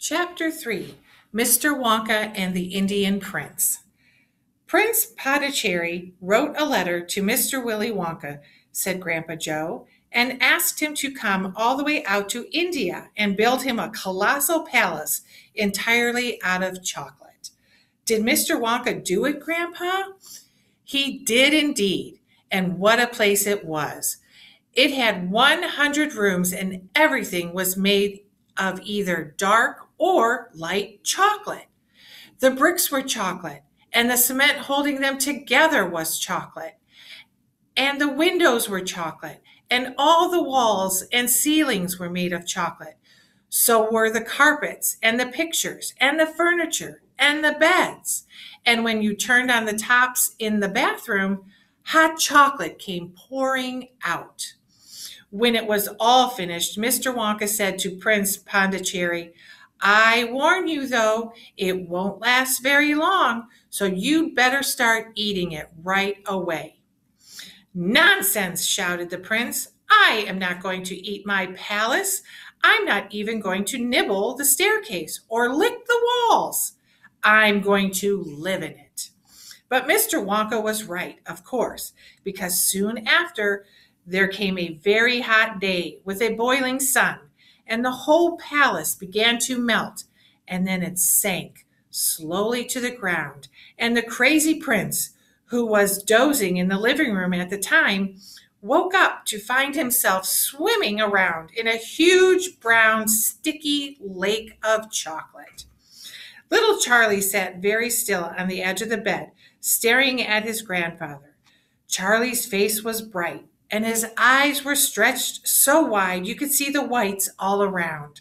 Chapter 3 Mr. Wonka and the Indian Prince. Prince Pondicherry wrote a letter to Mr. Willy Wonka, said Grandpa Joe, and asked him to come all the way out to India and build him a colossal palace entirely out of chocolate. Did Mr. Wonka do it, Grandpa? He did indeed, and what a place it was. It had 100 rooms and everything was made of either dark or light chocolate. The bricks were chocolate, and the cement holding them together was chocolate. And the windows were chocolate, and all the walls and ceilings were made of chocolate. So were the carpets, and the pictures, and the furniture, and the beds. And when you turned on the taps in the bathroom, hot chocolate came pouring out. When it was all finished, Mr. Wonka said to Prince Pondicherry, "I warn you, though, it won't last very long, so you'd better start eating it right away." "Nonsense," shouted the prince. "I am not going to eat my palace. I'm not even going to nibble the staircase or lick the walls. I'm going to live in it." But Mr. Wonka was right, of course, because soon after there came a very hot day with a boiling sun, and the whole palace began to melt, and then it sank slowly to the ground, and the crazy prince, who was dozing in the living room at the time, woke up to find himself swimming around in a huge brown sticky lake of chocolate. Little Charlie sat very still on the edge of the bed, staring at his grandfather. Charlie's face was bright, and his eyes were stretched so wide you could see the whites all around.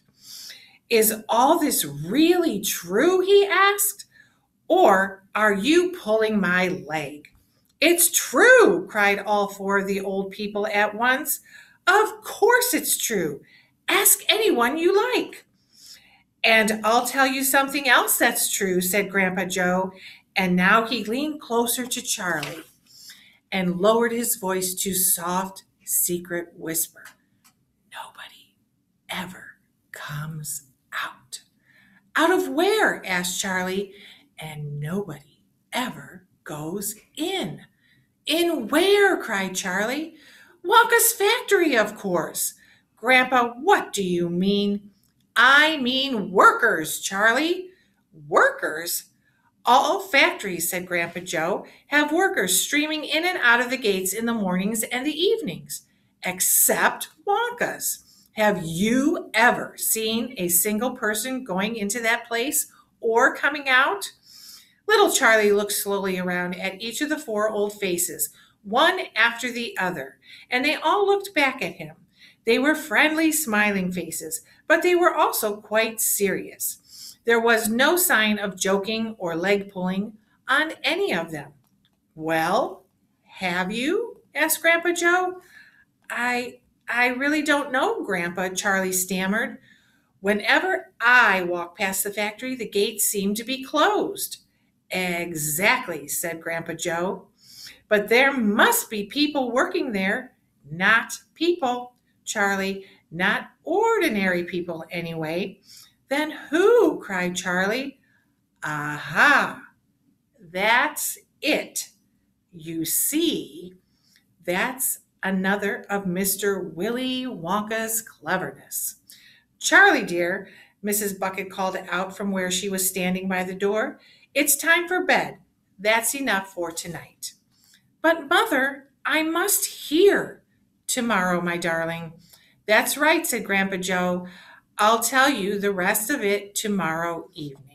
"Is all this really true?" he asked. "Or are you pulling my leg?" "It's true," cried all four of the old people at once. "Of course it's true. Ask anyone you like." "And I'll tell you something else that's true," said Grandpa Joe, and now he leaned closer to Charlie and lowered his voice to soft, secret whisper. "Nobody ever comes out." "Out of where?" asked Charlie. "And nobody ever goes in." "In where?" cried Charlie. "Wonka's factory, of course." "Grandpa, what do you mean?" "I mean workers, Charlie." "Workers?" "All factories," said Grandpa Joe, "have workers streaming in and out of the gates in the mornings and the evenings, except Wonka's. Have you ever seen a single person going into that place or coming out?" Little Charlie looked slowly around at each of the four old faces, one after the other, and they all looked back at him. They were friendly, smiling faces, but they were also quite serious. There was no sign of joking or leg pulling on any of them. "Well, have you?" asked Grandpa Joe. I really don't know, Grandpa," Charlie stammered. "Whenever I walk past the factory, the gates seem to be closed." "Exactly," said Grandpa Joe. "But there must be people working there." "Not people, Charlie, not ordinary people anyway." "Then who?" cried Charlie. "Aha, that's it. You see, that's another of Mr. Willy Wonka's cleverness." "Charlie, dear," Mrs. Bucket called out from where she was standing by the door, "it's time for bed. That's enough for tonight." "But, Mother, I must hear." "Tomorrow, my darling." "That's right," said Grandpa Joe. "I'll tell you the rest of it tomorrow evening."